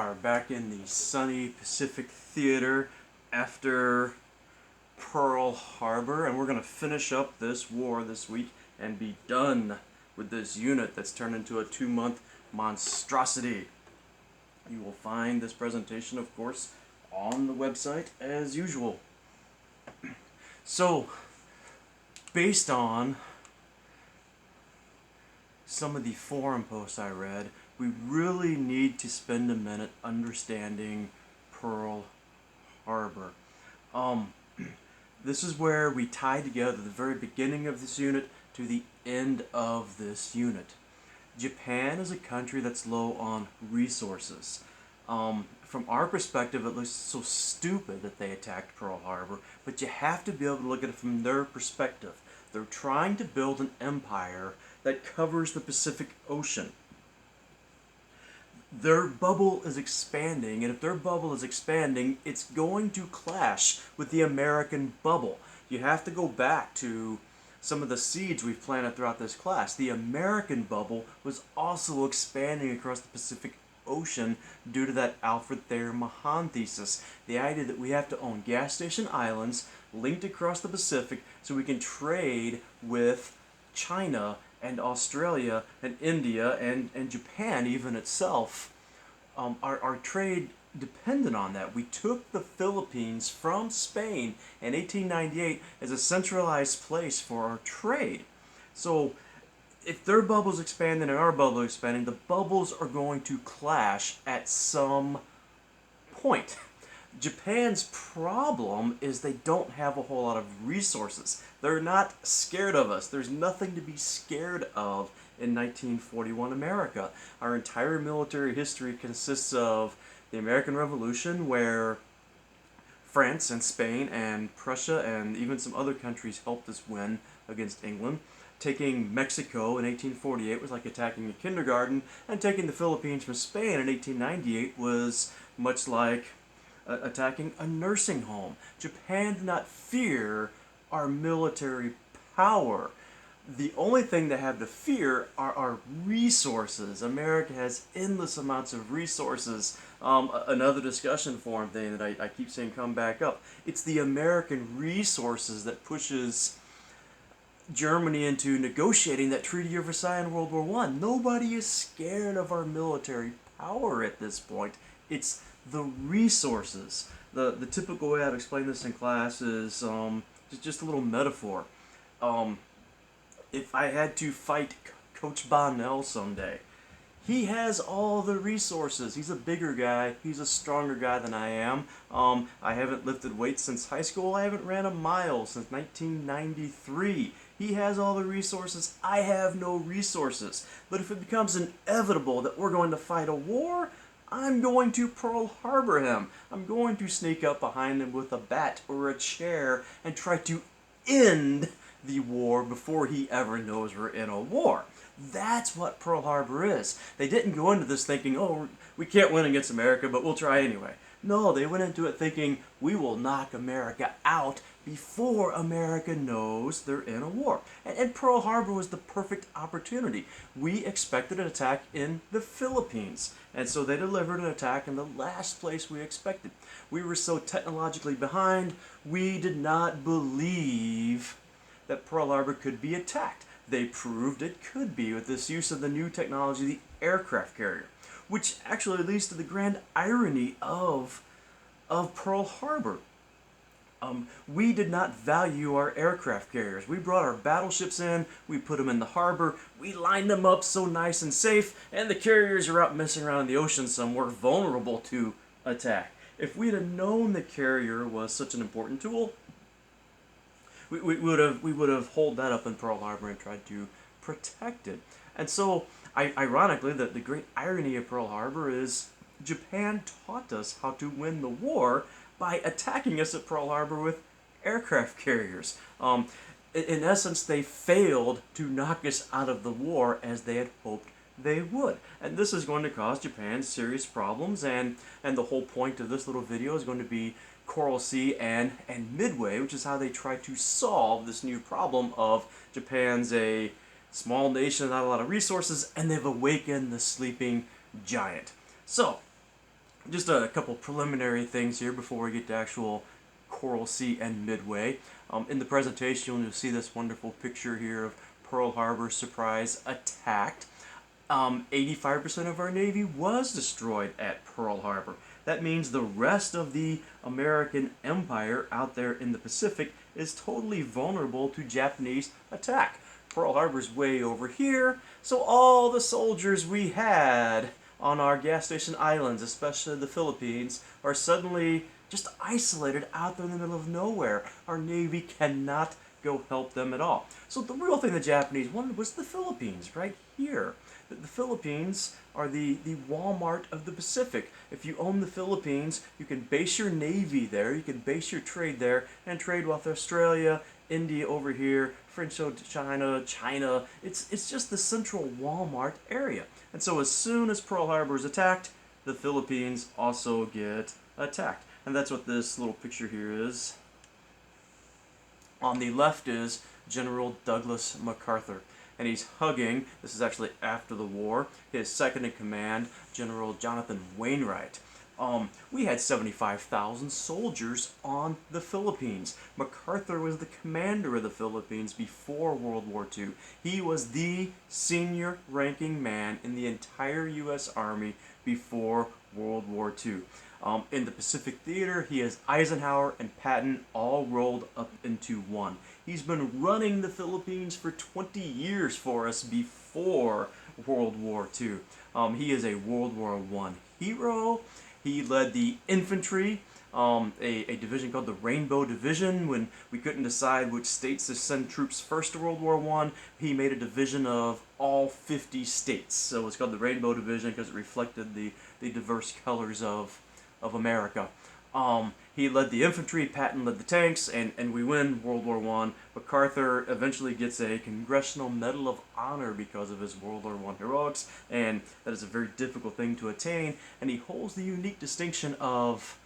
are back in the sunny Pacific Theater after Pearl Harbor, and we're going to finish up this war this week and be done with this unit that's turned into a 2-month monstrosity. You will find this presentation, of course, on the website as usual. So, based on some of the forum posts I read, we really need to spend a minute understanding Pearl Harbor. This is where we tie together the very beginning of this unit to the end of this unit. Japan is a country that's low on resources. From our perspective, it looks so stupid that they attacked Pearl Harbor, but you have to be able to look at it from their perspective. They're trying to build an empire that covers the Pacific Ocean. Their bubble is expanding, and if their bubble is expanding, it's going to clash with the American bubble. You have to go back to some of the seeds we've planted throughout this class. The American bubble was also expanding across the Pacific Ocean due to that Alfred Thayer Mahan thesis. The idea that we have to own gas station islands linked across the Pacific so we can trade with China and Australia and India and Japan even itself. Our trade depended on that. We took the Philippines from Spain in 1898 as a centralized place for our trade. So if their bubble's expanding and our bubble is expanding, the bubbles are going to clash at some point. Japan's problem is they don't have a whole lot of resources. They're not scared of us. There's nothing to be scared of in 1941 America. Our entire military history consists of the American Revolution, where France and Spain and Prussia and even some other countries helped us win against England. Taking Mexico in 1848 was like attacking a kindergarten, and taking the Philippines from Spain in 1898 was much like attacking a nursing home. Japan did not fear our military power. The only thing they have to fear are our resources. America has endless amounts of resources. Another discussion forum thing that I keep seeing come back up. It's the American resources that pushes Germany into negotiating that Treaty of Versailles in World War I. Nobody is scared of our military power at this point. It's the resources. The typical way I'd explain this in class is just a little metaphor. If I had to fight Coach Bonnell someday, he has all the resources. He's a bigger guy. He's a stronger guy than I am. I haven't lifted weights since high school. I haven't ran a mile since 1993. He has all the resources. I have no resources. But if it becomes inevitable that we're going to fight a war, I'm going to Pearl Harbor him. I'm going to sneak up behind him with a bat or a chair and try to end the war before he ever knows we're in a war. That's what Pearl Harbor is. They didn't go into this thinking, oh, we can't win against America, but we'll try anyway. No, they went into it thinking, we will knock America out before America knows they're in a war. And Pearl Harbor was the perfect opportunity. We expected an attack in the Philippines, and so they delivered an attack in the last place we expected. We were so technologically behind, we did not believe that Pearl Harbor could be attacked. They proved it could be with this use of the new technology, the aircraft carrier, which actually leads to the grand irony of Pearl Harbor. We did not value our aircraft carriers. We brought our battleships in, we put them in the harbor, we lined them up so nice and safe, and the carriers are out messing around in the ocean somewhere, vulnerable to attack. If we'd have known the carrier was such an important tool, we would have holed that up in Pearl Harbor and tried to protect it. And so, ironically, the great irony of Pearl Harbor is Japan taught us how to win the war by attacking us at Pearl Harbor with aircraft carriers. In essence, they failed to knock us out of the war as they had hoped they would. And this is going to cause Japan serious problems, and the whole point of this little video is going to be Coral Sea and Midway, which is how they try to solve this new problem of Japan's a small nation, not a lot of resources, and they've awakened the sleeping giant. So, Just a couple preliminary things here before we get to actual Coral Sea and Midway. In the presentation, you'll see this wonderful picture here of Pearl Harbor surprise attacked. 85% of our Navy was destroyed at Pearl Harbor. That means the rest of the American empire out there in the Pacific is totally vulnerable to Japanese attack. Pearl Harbor's way over here, so all the soldiers we had on our gas station islands, especially the Philippines, are suddenly just isolated out there in the middle of nowhere. Our Navy cannot go help them at all. So the real thing the Japanese wanted was the Philippines, right here. The Philippines are the Walmart of the Pacific. If you own the Philippines, you can base your Navy there, you can base your trade there, and trade with Australia, India over here, French China. It's just the central Walmart area. And so as soon as Pearl Harbor is attacked, the Philippines also get attacked. And that's what this little picture here is. On the left is General Douglas MacArthur, and he's hugging, this is actually after the war, his second in command, General Jonathan Wainwright. We had 75,000 soldiers on the Philippines. MacArthur was the commander of the Philippines before World War II. He was the senior ranking man in the entire U.S. Army before World War II. In the Pacific Theater, he has Eisenhower and Patton all rolled up into one. He's been running the Philippines for 20 years for us before World War II. He is a World War I hero. He led the infantry, a division called the Rainbow Division. When we couldn't decide which states to send troops first to World War I, he made a division of all 50 states. So it's called the Rainbow Division because it reflected the diverse colors of America. He led the infantry, Patton led the tanks, and we win World War I. MacArthur eventually gets a Congressional Medal of Honor because of his World War I heroics, and that is a very difficult thing to attain, and he holds the unique distinction of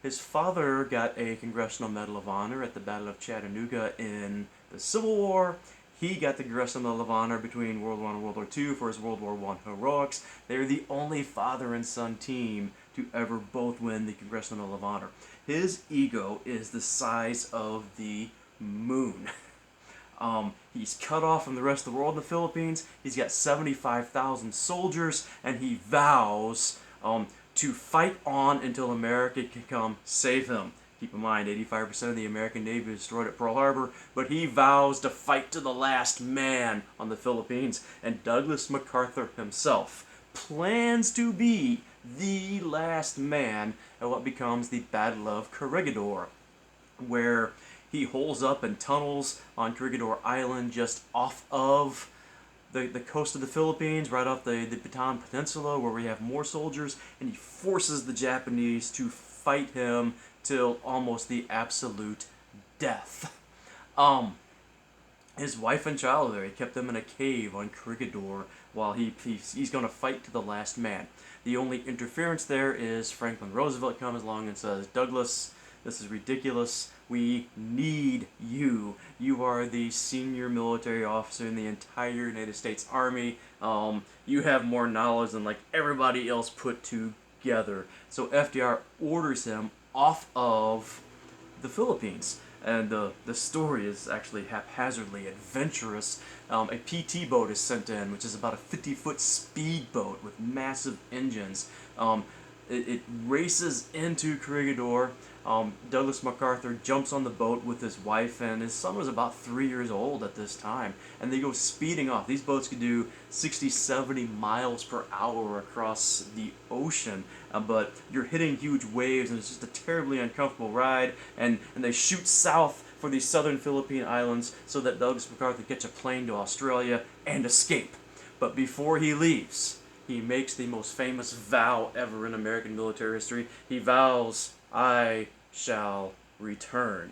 his father got a Congressional Medal of Honor at the Battle of Chattanooga in the Civil War. He got the Congressional Medal of Honor between World War I and World War II for his World War I heroics. They're the only father and son team to ever both win the Congressional Medal of Honor. His ego is the size of the moon. He's cut off from the rest of the world in the Philippines. He's got 75,000 soldiers, and he vows to fight on until America can come save him. Keep in mind, 85% of the American Navy was destroyed at Pearl Harbor, but he vows to fight to the last man on the Philippines. And Douglas MacArthur himself plans to be the last man at what becomes the Battle of Corregidor, where he holes up and tunnels on Corregidor Island just off of the coast of the Philippines, right off the Bataan Peninsula, where we have more soldiers, and he forces the Japanese to fight him till almost the absolute death. His wife and child are there. He kept them in a cave on Corregidor while he's going to fight to the last man. The only interference there is Franklin Roosevelt comes along and says, Douglas, this is ridiculous. We need you. You are the senior military officer in the entire United States Army. You have more knowledge than like everybody else put together. So FDR orders him off of the Philippines. And the story is actually haphazardly adventurous. A PT boat is sent in, which is about a 50-foot speedboat with massive engines. It races into Corregidor. Douglas MacArthur jumps on the boat with his wife, and his son was about 3 years old at this time. And they go speeding off. These boats could do 60, 70 miles per hour across the ocean. But you're hitting huge waves, and it's just a terribly uncomfortable ride. And they shoot south for these southern Philippine islands so that Douglas MacArthur gets a plane to Australia and escape. But before he leaves, he makes the most famous vow ever in American military history. He vows, I shall return.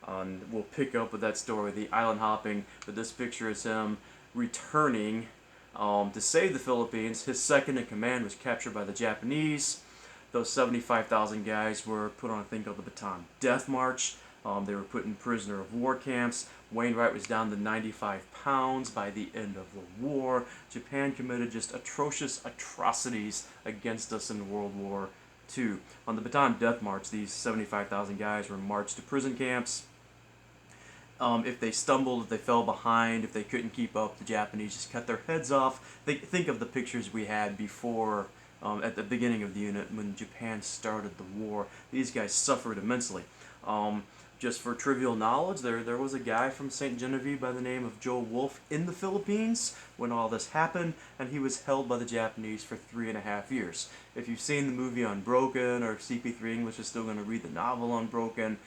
And we'll pick up with that story, the island hopping, but this picture is him returning to save the Philippines. His second in command was captured by the Japanese. Those 75,000 guys were put on a thing called the Bataan Death March. They were put in prisoner of war camps. Wainwright was down to 95 pounds by the end of the war. Japan committed just atrocious atrocities against us in World War to. On the Bataan Death March, these 75,000 guys were marched to prison camps. If they stumbled, if they fell behind, if they couldn't keep up, the Japanese just cut their heads off. Think of the pictures we had before, at the beginning of the unit, when Japan started the war. These guys suffered immensely. Just for trivial knowledge, there was a guy from St. Genevieve by the name of Joe Wolfe in the Philippines when all this happened, and he was held by the Japanese for 3.5 years. If you've seen the movie Unbroken, or if CP3 English is still going to read the novel Unbroken,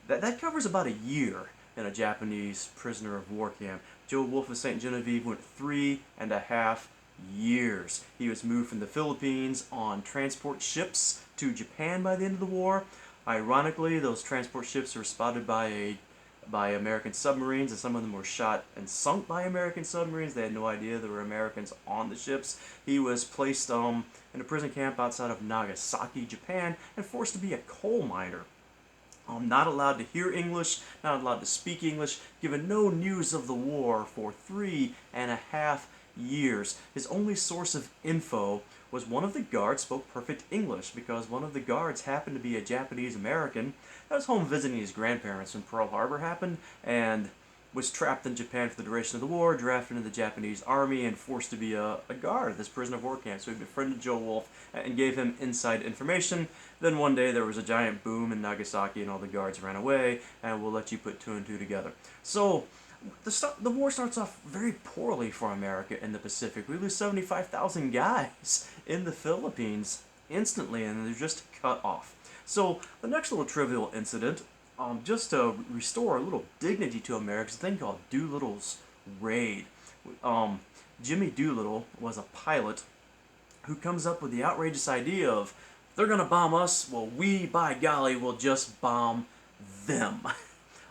that covers about a year in a Japanese prisoner of war camp. Joe Wolfe of St. Genevieve went 3.5 years. He was moved from the Philippines on transport ships to Japan by the end of the war. Ironically, those transport ships were spotted by American submarines, and some of them were shot and sunk by American submarines. They had no idea there were Americans on the ships. He was placed in a prison camp outside of Nagasaki, Japan, and forced to be a coal miner. Not allowed to hear English, not allowed to speak English, given no news of the war for 3.5 years. His only source of info was one of the guards spoke perfect English, because one of the guards happened to be a Japanese American that was home visiting his grandparents when Pearl Harbor happened, and was trapped in Japan for the duration of the war, drafted into the Japanese army, and forced to be a guard at this prisoner of war camp. So he befriended Joe Wolfe and gave him inside information. Then one day there was a giant boom in Nagasaki and all the guards ran away, and we'll let you put 2 and 2 together. So the war starts off very poorly for America in the Pacific. We lose 75,000 guys in the Philippines instantly, and they're just cut off. So the next little trivial incident, just to restore a little dignity to America, is a thing called Doolittle's Raid. Jimmy Doolittle was a pilot who comes up with the outrageous idea of, they're going to bomb us, well, we, by golly, will just bomb them.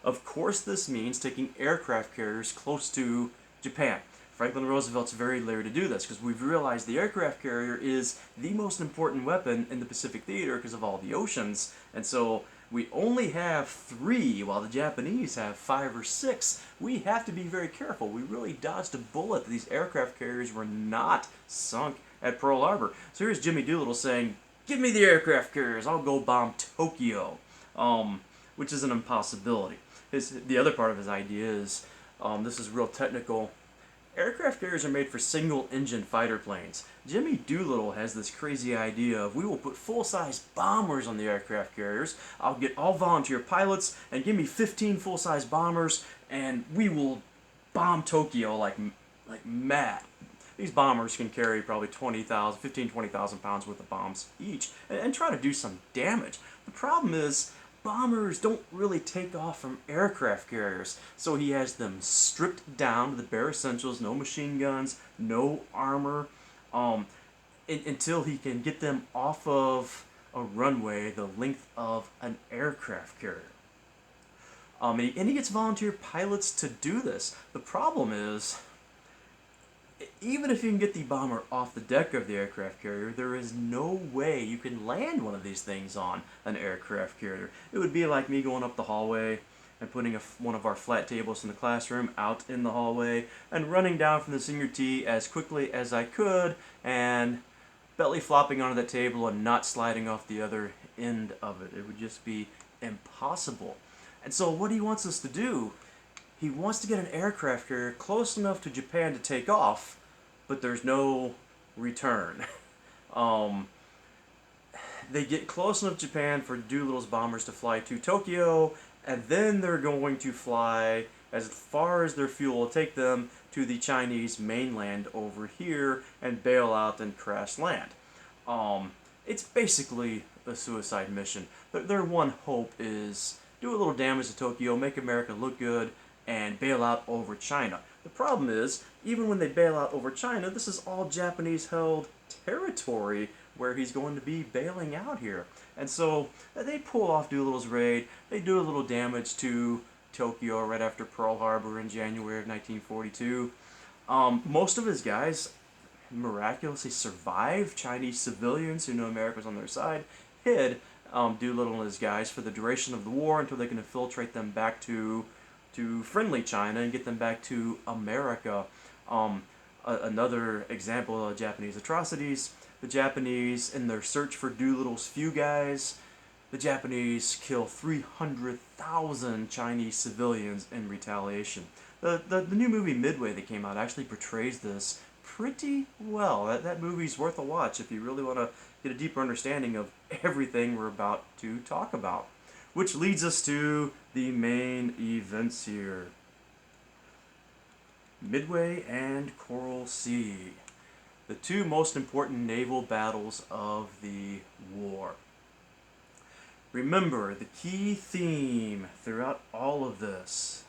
Of course, this means taking aircraft carriers close to Japan. Franklin Roosevelt's very leery to do this, because we've realized the aircraft carrier is the most important weapon in the Pacific theater because of all the oceans, and so we only have 3, while the Japanese have 5 or 6. We have to be very careful. We really dodged a bullet. These aircraft carriers were not sunk at Pearl Harbor. So here's Jimmy Doolittle saying, give me the aircraft carriers, I'll go bomb Tokyo, which is an impossibility. The other part of his idea is, this is real technical, aircraft carriers are made for single-engine fighter planes. Jimmy Doolittle has this crazy idea of, we will put full-size bombers on the aircraft carriers, I'll get all volunteer pilots, and give me 15 full-size bombers, and we will bomb Tokyo like mad. These bombers can carry probably 20,000 pounds worth of bombs each, and try to do some damage. The problem is, bombers don't really take off from aircraft carriers, so he has them stripped down to the bare essentials, no machine guns, no armor, until he can get them off of a runway the length of an aircraft carrier. And he gets volunteer pilots to do this. The problem is, even if you can get the bomber off the deck of the aircraft carrier, there is no way you can land one of these things on an aircraft carrier. It would be like me going up the hallway and putting one of our flat tables in the classroom out in the hallway and running down from the senior tee as quickly as I could and belly flopping onto that table and not sliding off the other end of it. It would just be impossible. And so what he wants us to do, he wants to get an aircraft carrier close enough to Japan to take off, but there's no return. They get close enough to Japan for Doolittle's bombers to fly to Tokyo, and then they're going to fly as far as their fuel will take them to the Chinese mainland over here and bail out and crash land. It's basically a suicide mission. Their one hope is do a little damage to Tokyo, make America look good, and bail out over China. The problem is, even when they bail out over China, this is all Japanese-held territory where he's going to be bailing out here. And so they pull off Doolittle's raid, they do a little damage to Tokyo right after Pearl Harbor in January of 1942. Most of his guys miraculously survived. Chinese civilians who knew America was on their side hid Doolittle and his guys for the duration of the war until they can infiltrate them back to friendly China and get them back to America. Another example of Japanese atrocities, the Japanese, in their search for Doolittle's few guys, the Japanese kill 300,000 Chinese civilians in retaliation. The new movie Midway that came out actually portrays this pretty well. That movie's worth a watch if you really want to get a deeper understanding of everything we're about to talk about. Which leads us to the main events here. Midway and Coral Sea, the two most important naval battles of the war. Remember the key theme throughout all of this.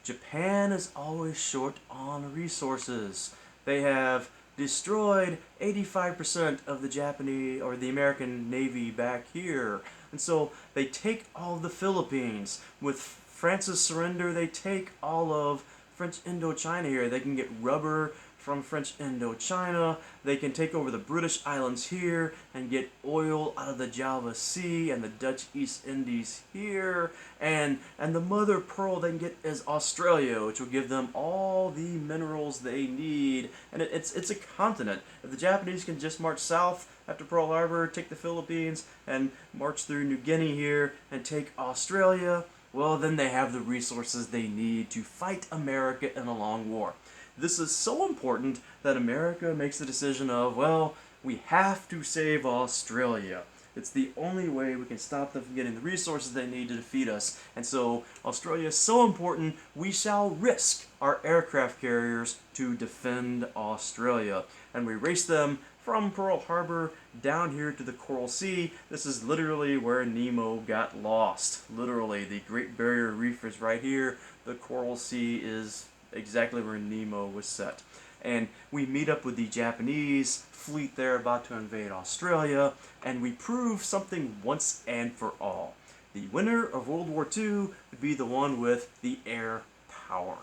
Japan is always short on resources. They have destroyed 85% of the Japanese or the American Navy back here. And so they take all of the Philippines. With France's surrender, they take all of French Indochina here. They can get rubber from French Indochina. They can take over the British Islands here and get oil out of the Java Sea and the Dutch East Indies here. And the mother pearl they can get is Australia, which will give them all the minerals they need. And it's a continent. If the Japanese can just march south after Pearl Harbor, take the Philippines, and march through New Guinea here and take Australia, well, then they have the resources they need to fight America in a long war. This is so important that America makes the decision of, well, we have to save Australia. It's the only way we can stop them from getting the resources they need to defeat us. And so Australia is so important, we shall risk our aircraft carriers to defend Australia. And we race them from Pearl Harbor down here to the Coral Sea. This is literally where Nemo got lost. Literally, the Great Barrier Reef is right here. The Coral Sea is exactly where Nemo was set. And we meet up with the Japanese fleet there about to invade Australia, and we prove something once and for all. The winner of World War II would be the one with the air power.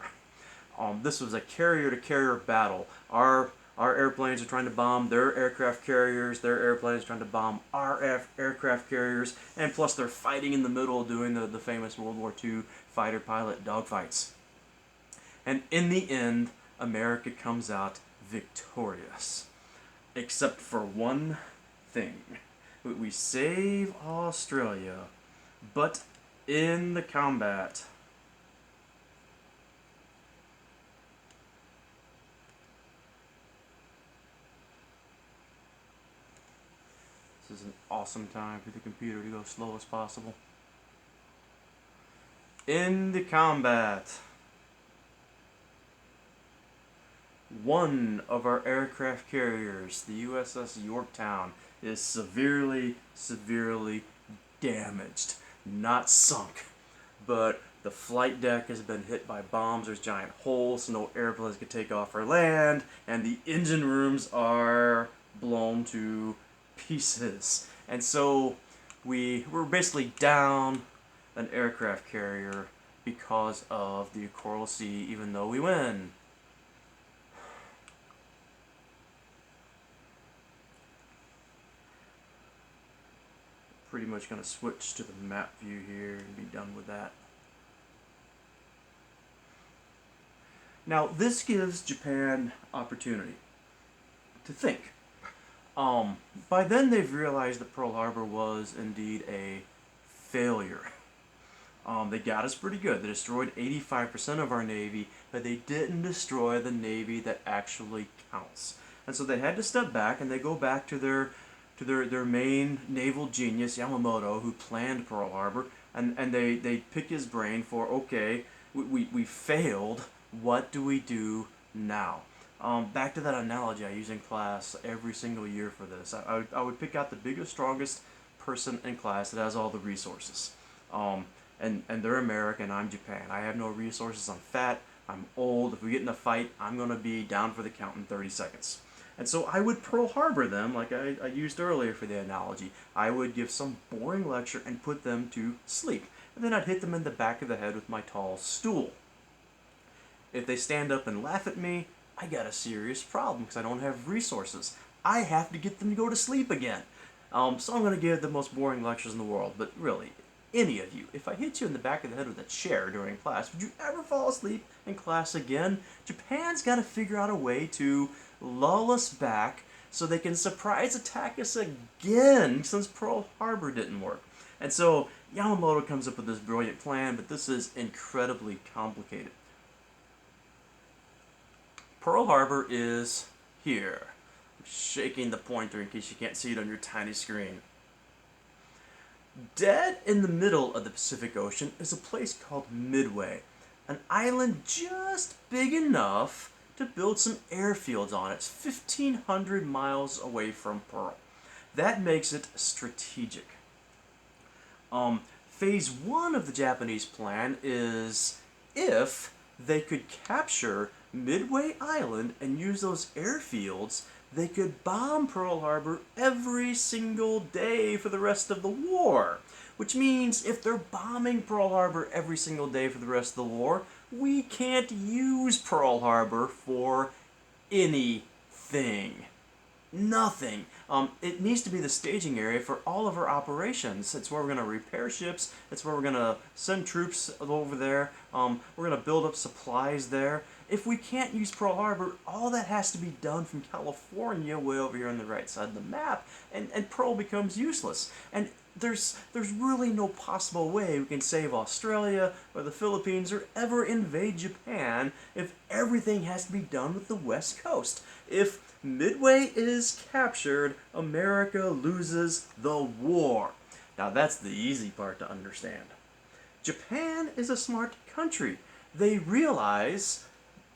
This was a carrier-to-carrier battle. Our airplanes are trying to bomb their aircraft carriers, their airplanes are trying to bomb our aircraft carriers, and plus they're fighting in the middle doing the famous World War II fighter-pilot dogfights. And in the end, America comes out victorious. Except for one thing. We save Australia, but in the combat, this is an awesome time for the computer to go slow as possible. In the combat, one of our aircraft carriers, the USS Yorktown, is severely damaged. Not sunk, but the flight deck has been hit by bombs. There's giant holes so no airplanes can take off or land, and the engine rooms are blown to pieces. And so we're basically down an aircraft carrier because of the Coral Sea, even though we win. Pretty much going to switch to the map view here and be done with that. Now this gives Japan opportunity to think. By then they've realized that Pearl Harbor was indeed a failure. They got us pretty good. They destroyed 85% of our Navy, but they didn't destroy the Navy that actually counts. And so they had to step back and they go back to their main naval genius, Yamamoto, who planned Pearl Harbor, and they pick his brain for, okay, we failed, what do we do now? Back to that analogy I use in class every single year for this. I would pick out the biggest, strongest person in class that has all the resources. And they're American, I'm Japan. I have no resources, I'm fat, I'm old. If we get in a fight, I'm going to be down for the count in 30 seconds. And so I would Pearl Harbor them, like I used earlier for the analogy. I would give some boring lecture and put them to sleep. And then I'd hit them in the back of the head with my tall stool. If they stand up and laugh at me, I got a serious problem because I don't have resources. I have to get them to go to sleep again. So I'm going to give the most boring lectures in the world. But really, any of you, if I hit you in the back of the head with a chair during class, would you ever fall asleep in class again? Japan's got to figure out a way to lull us back so they can surprise attack us again since Pearl Harbor didn't work. And so Yamamoto comes up with this brilliant plan, but this is incredibly complicated. Pearl Harbor is here. I'm shaking the pointer in case you can't see it on your tiny screen. Dead in the middle of the Pacific Ocean is a place called Midway, an island just big enough to build some airfields on. It's 1,500 miles away from Pearl. That makes it strategic. Phase 1 of the Japanese plan is if they could capture Midway Island and use those airfields, they could bomb Pearl Harbor every single day for the rest of the war. Which means if they're bombing Pearl Harbor every single day for the rest of the war, we can't use Pearl Harbor for anything. Nothing. It needs to be the staging area for all of our operations. It's where we're going to repair ships. It's where we're going to send troops over there. We're going to build up supplies there. If we can't use Pearl Harbor, all that has to be done from California, way over here on the right side of the map, and Pearl becomes useless. And there's really no possible way we can save Australia or the Philippines or ever invade Japan if everything has to be done with the West Coast. If Midway is captured, America loses the war. Now that's the easy part to understand. Japan is a smart country. They realize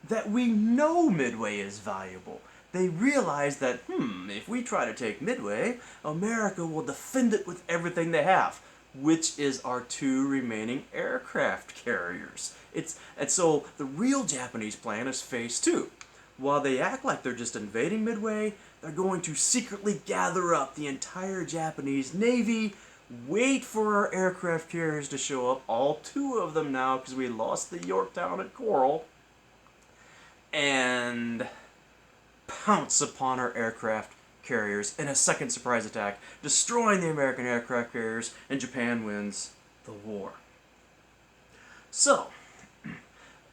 that we know Midway is valuable. They realize that, if we try to take Midway, America will defend it with everything they have, which is our 2 remaining aircraft carriers. And so the real Japanese plan is phase 2. While they act like they're just invading Midway, they're going to secretly gather up the entire Japanese Navy, wait for our aircraft carriers to show up, all 2 of them now because we lost the Yorktown at Coral, and pounce upon our aircraft carriers in a second surprise attack, destroying the American aircraft carriers, and Japan wins the war. So,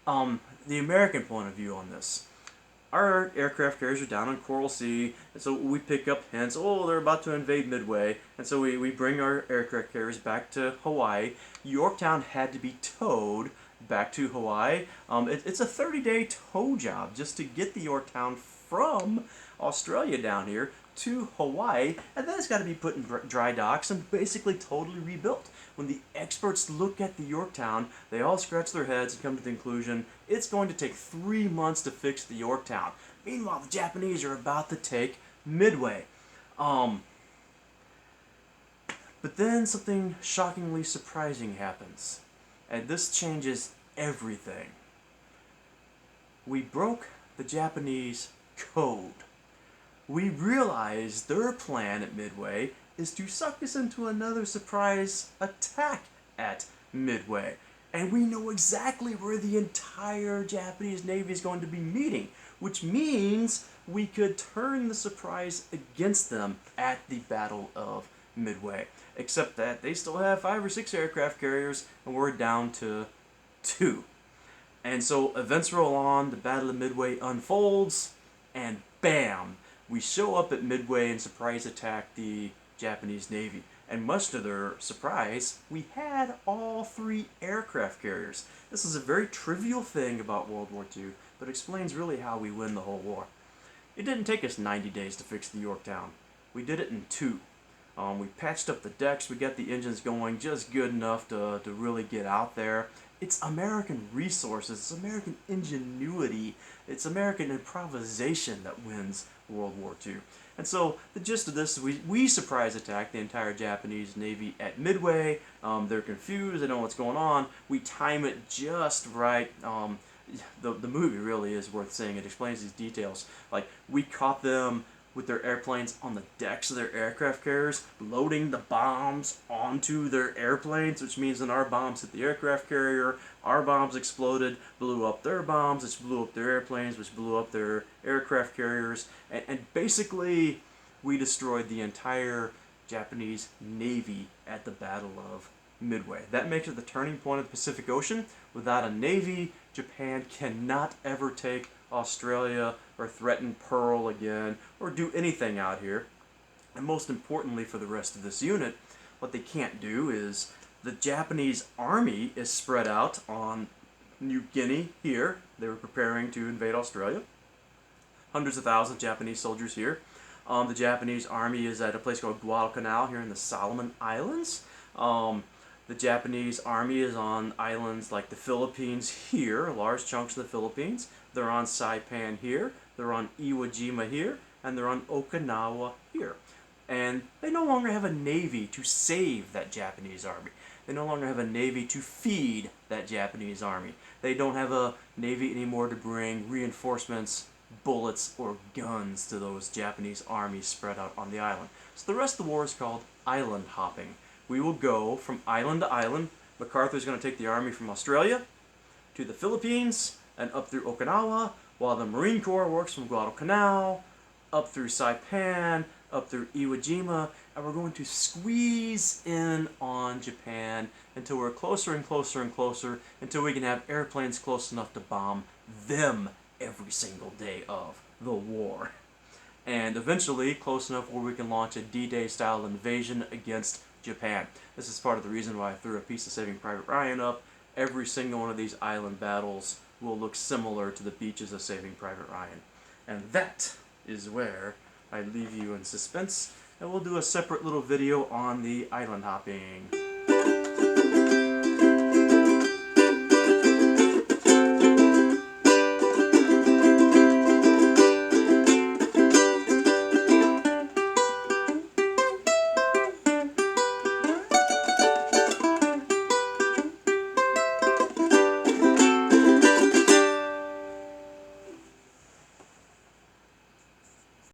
the American point of view on this. Our aircraft carriers are down on Coral Sea, and so we pick up hints, they're about to invade Midway, and so we bring our aircraft carriers back to Hawaii. Yorktown had to be towed back to Hawaii. It's a 30-day tow job just to get the Yorktown from Australia down here to Hawaii, and then it's got to be put in dry docks and basically totally rebuilt. When the experts look at the Yorktown, they all scratch their heads and come to the conclusion it's going to take 3 months to fix the Yorktown. Meanwhile, the Japanese are about to take Midway. But then something shockingly surprising happens, and this changes everything. We broke the Japanese code. We realized their plan at Midway is to suck us into another surprise attack at Midway. And we know exactly where the entire Japanese Navy is going to be meeting, which means we could turn the surprise against them at the Battle of Midway. Except that they still have 5 or 6 aircraft carriers, and we're down to 2. And so events roll on, the Battle of Midway unfolds, and bam! We show up at Midway and surprise attack the Japanese Navy. And much to their surprise, we had all 3 aircraft carriers. This is a very trivial thing about World War II, but explains really how we win the whole war. It didn't take us 90 days to fix the Yorktown. We did it in 2. We patched up the decks, we got the engines going just good enough to really get out there. It's American resources, it's American ingenuity, it's American improvisation that wins World War II. And so the gist of this is we surprise attack the entire Japanese Navy at Midway. They're confused, they don't know what's going on. We time it just right. The movie really is worth seeing. It explains these details. Like, we caught them with their airplanes on the decks of their aircraft carriers, loading the bombs onto their airplanes, which means when our bombs hit the aircraft carrier, our bombs exploded, blew up their bombs, which blew up their airplanes, which blew up their aircraft carriers, and basically we destroyed the entire Japanese Navy at the Battle of Midway. That makes it the turning point of the Pacific Ocean. Without a navy, Japan cannot ever take Australia or threaten Pearl again or do anything out here. And most importantly for the rest of this unit, what they can't do is the Japanese army is spread out on New Guinea here. They were preparing to invade Australia. Hundreds of thousands of Japanese soldiers here. The Japanese army is at a place called Guadalcanal here in the Solomon Islands. The Japanese army is on islands like the Philippines here, large chunks of the Philippines. They're on Saipan here, they're on Iwo Jima here, and they're on Okinawa here. And they no longer have a navy to save that Japanese army. They no longer have a navy to feed that Japanese army. They don't have a navy anymore to bring reinforcements, bullets, or guns to those Japanese armies spread out on the island. So the rest of the war is called island hopping. We will go from island to island. MacArthur's going to take the army from Australia to the Philippines and up through Okinawa, while the Marine Corps works from Guadalcanal up through Saipan, up through Iwo Jima, and we're going to squeeze in on Japan until we're closer and closer and closer, until we can have airplanes close enough to bomb them every single day of the war. And eventually close enough where we can launch a D-Day style invasion against Japan. This is part of the reason why I threw a piece of Saving Private Ryan up. Every single one of these island battles will look similar to the beaches of Saving Private Ryan. And that is where I leave you in suspense, and we'll do a separate little video on the island hopping.